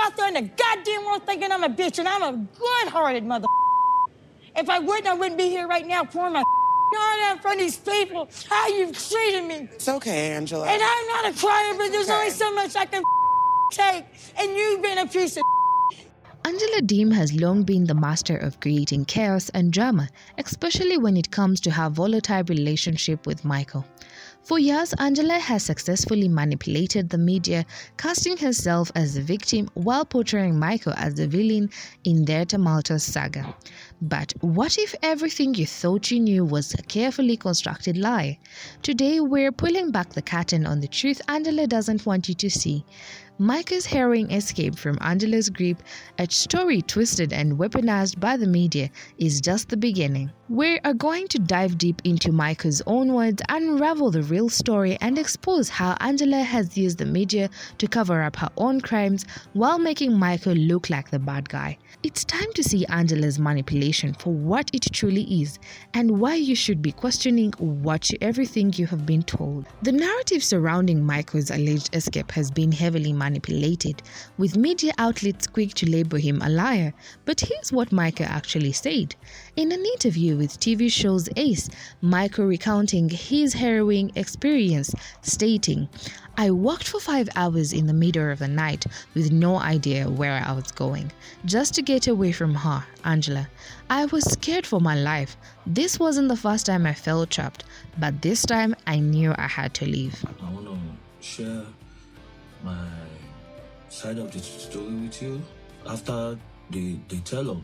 out there in the goddamn world thinking I'm a bitch, and I'm a good-hearted mother. If I wouldn't be here right now pouring my heart out in front of these people. How you've treated me. It's okay, Angela. And I'm not a crier, but there's only so much I can take, and you've been a piece of Angela Deem has long been the master of creating chaos and drama, especially when it comes to her volatile relationship with Michael. For years, Angela has successfully manipulated the media, casting herself as the victim while portraying Michael as the villain in their tumultuous saga. But what if everything you thought you knew was a carefully constructed lie? Today, we're pulling back the curtain on the truth Angela doesn't want you to see. Michael's harrowing escape from Angela's grip, a story twisted and weaponized by the media, is just the beginning. We are going to dive deep into Michael's own words, unravel the real story, and expose how Angela has used the media to cover up her own crimes while making Michael look like the bad guy. It's time to see Angela's manipulation for what it truly is, and why you should be questioning everything you have been told. The narrative surrounding Michael's alleged escape has been heavily manipulated, with media outlets quick to label him a liar. But here's what Michael actually said. In an interview with TV show's Ace, Michael recounting his harrowing experience, stating, "I walked for 5 hours in the middle of the night with no idea where I was going, just to get away from her, Angela. I was scared for my life. This wasn't the first time I felt trapped, but this time I knew I had to leave." I want to share my side of the story with you. After the tell-up,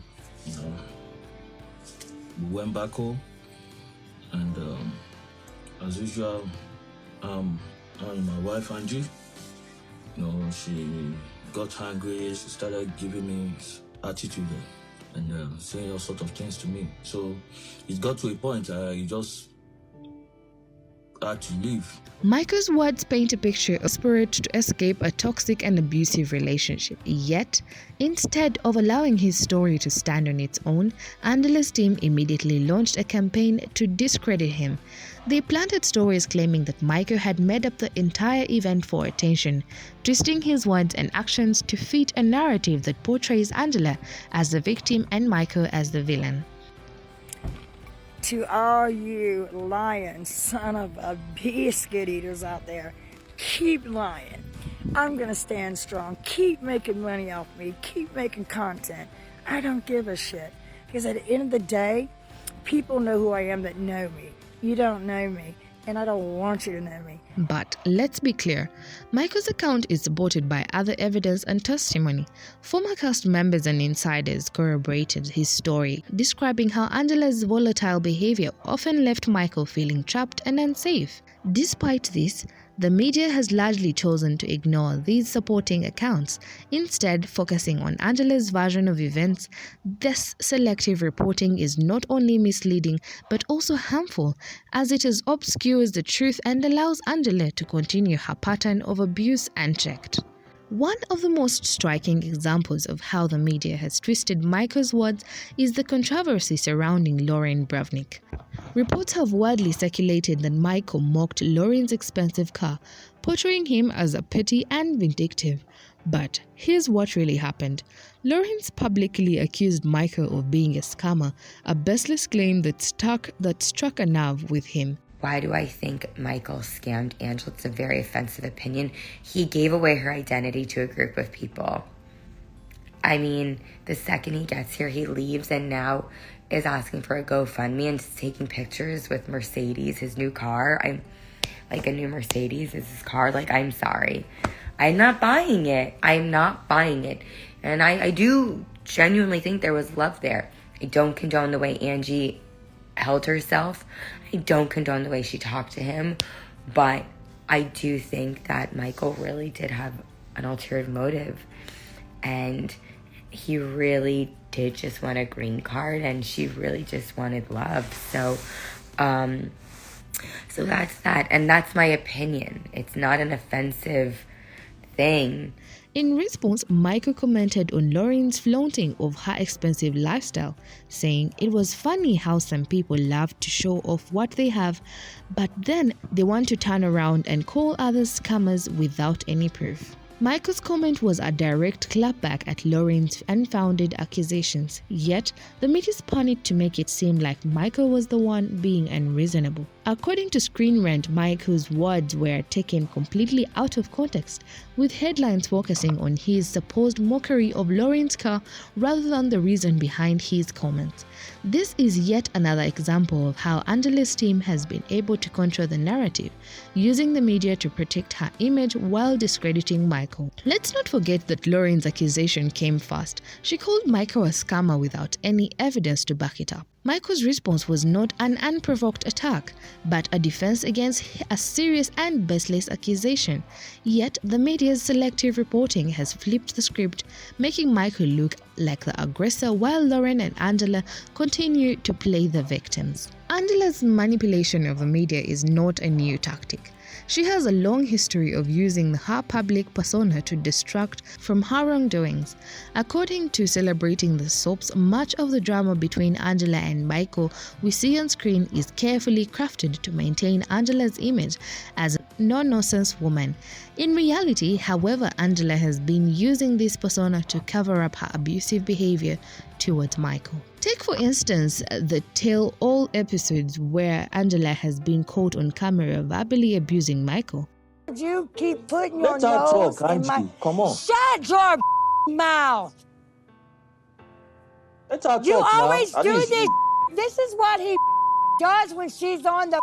we went back home, and as usual, my wife Angie, she got angry. She started giving me attitude and saying all sorts of things to me. So it got to a point I just had to leave. Michael's words paint a picture of spirit to escape a toxic and abusive relationship. Yet, instead of allowing his story to stand on its own, Angela's team immediately launched a campaign to discredit him. They planted stories claiming that Michael had made up the entire event for attention, twisting his words and actions to fit a narrative that portrays Angela as the victim and Michael as the villain. To all you lying son of a biscuit eaters out there, keep lying. I'm gonna stand strong. Keep making money off me. Keep making content. I don't give a shit. Because at the end of the day, people know who I am that know me. You don't know me, and I don't want you to know me. But let's be clear, Michael's account is supported by other evidence and testimony. Former cast members and insiders corroborated his story, describing how Angela's volatile behavior often left Michael feeling trapped and unsafe. Despite this, the media has largely chosen to ignore these supporting accounts, instead focusing on Angela's version of events. This selective reporting is not only misleading but also harmful, as it obscures the truth and allows Angela to continue her pattern of abuse unchecked. One of the most striking examples of how the media has twisted Michael's words is the controversy surrounding Loren Brovarnik. Reports have widely circulated that Michael mocked Loren's expensive car, portraying him as a petty and vindictive. But here's what really happened. Lorenz publicly accused Michael of being a scammer, a baseless claim that struck a nerve with him. Why do I think Michael scammed Angela? It's a very offensive opinion. He gave away her identity to a group of people. I mean, the second he gets here, he leaves and now is asking for a GoFundMe and taking pictures with Mercedes, his new car. I'm like, a new Mercedes is his car. Like, I'm sorry. I'm not buying it. I'm not buying it. And I do genuinely think there was love there. I don't condone the way Angie held herself. I don't condone the way she talked to him, but I do think that Michael really did have an ulterior motive, and he really did just want a green card, and she really just wanted love. So that's that, and that's my opinion. It's not an offensive thing. In response, Michael commented on Loren's flaunting of her expensive lifestyle, saying it was funny how some people love to show off what they have, but then they want to turn around and call others scammers without any proof. Michael's comment was a direct clapback at Loren's unfounded accusations, yet the media spun it to make it seem like Michael was the one being unreasonable. According to Screen Rant, Michael's words were taken completely out of context, with headlines focusing on his supposed mockery of Loren's car rather than the reason behind his comments. This is yet another example of how Angela's team has been able to control the narrative, using the media to protect her image while discrediting Michael. Let's not forget that Loren's accusation came first. She called Michael a scammer without any evidence to back it up. Michael's response was not an unprovoked attack, but a defense against a serious and baseless accusation. Yet, the media's selective reporting has flipped the script, making Michael look like the aggressor while Loren and Angela continue to play the victims. Angela's manipulation of the media is not a new tactic. She has a long history of using her public persona to distract from her wrongdoings. According to Celebrating the Soaps, much of the drama between Angela and Michael we see on screen is carefully crafted to maintain Angela's image as a no-nonsense woman. In reality, however, Angela has been using this persona to cover up her abusive behavior towards Michael. Take for instance the tell-all episodes where Angela has been caught on camera verbally abusing Michael. You keep putting your Let her nose talk, in Angie. my... Come on. Shut your mouth! Let her You talk always now. At do least- this. This is what he does when she's on the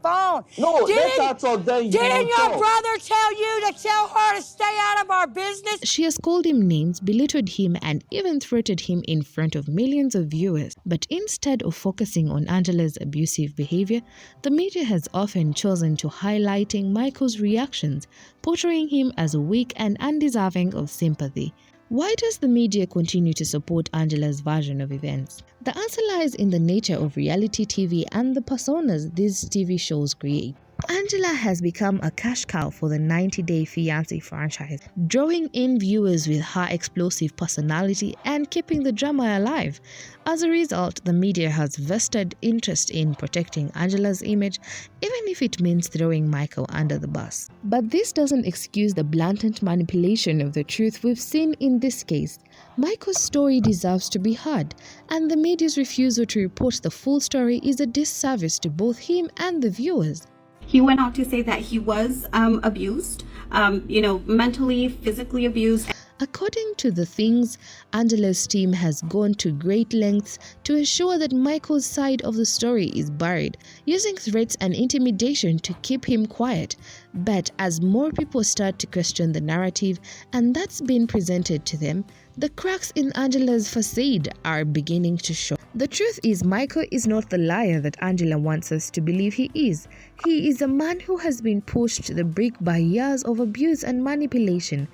phone. No, let her talk, then you Didn't will your talk. brother tell you to tell her to stay out of our business? She has called him names, belittled him, and even threatened him in front of millions of viewers. But instead of focusing on Angela's abusive behavior, the media has often chosen to highlighting Michael's reactions, portraying him as weak and undeserving of sympathy. Why does the media continue to support Angela's version of events? The answer lies in the nature of reality TV and the personas these TV shows create. Angela has become a cash cow for the 90 Day Fiancé franchise, drawing in viewers with her explosive personality and keeping the drama alive. As a result, the media has vested interest in protecting Angela's image, even if it means throwing Michael under the bus. But this doesn't excuse the blatant manipulation of the truth we've seen in this case. Michael's story deserves to be heard, and the media's refusal to report the full story is a disservice to both him and the viewers. He went out to say that he was abused, mentally, physically abused. According to the things, Angela's team has gone to great lengths to ensure that Michael's side of the story is buried, using threats and intimidation to keep him quiet. But as more people start to question the narrative and that's been presented to them, the cracks in Angela's facade are beginning to show. The truth is, Michael is not the liar that Angela wants us to believe he is. He is a man who has been pushed to the brink by years of abuse and manipulation,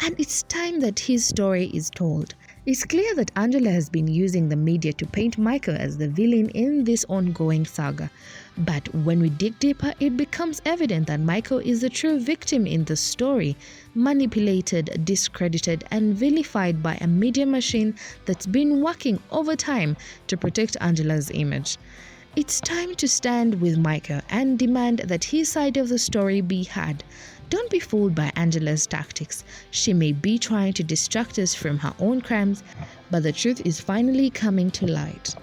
and it's time that his story is told. It's clear that Angela has been using the media to paint Michael as the villain in this ongoing saga. But when we dig deeper, it becomes evident that Michael is the true victim in the story, manipulated, discredited, and vilified by a media machine that's been working overtime to protect Angela's image. It's time to stand with Michael and demand that his side of the story be heard. Don't be fooled by Angela's tactics. She may be trying to distract us from her own crimes, but the truth is finally coming to light.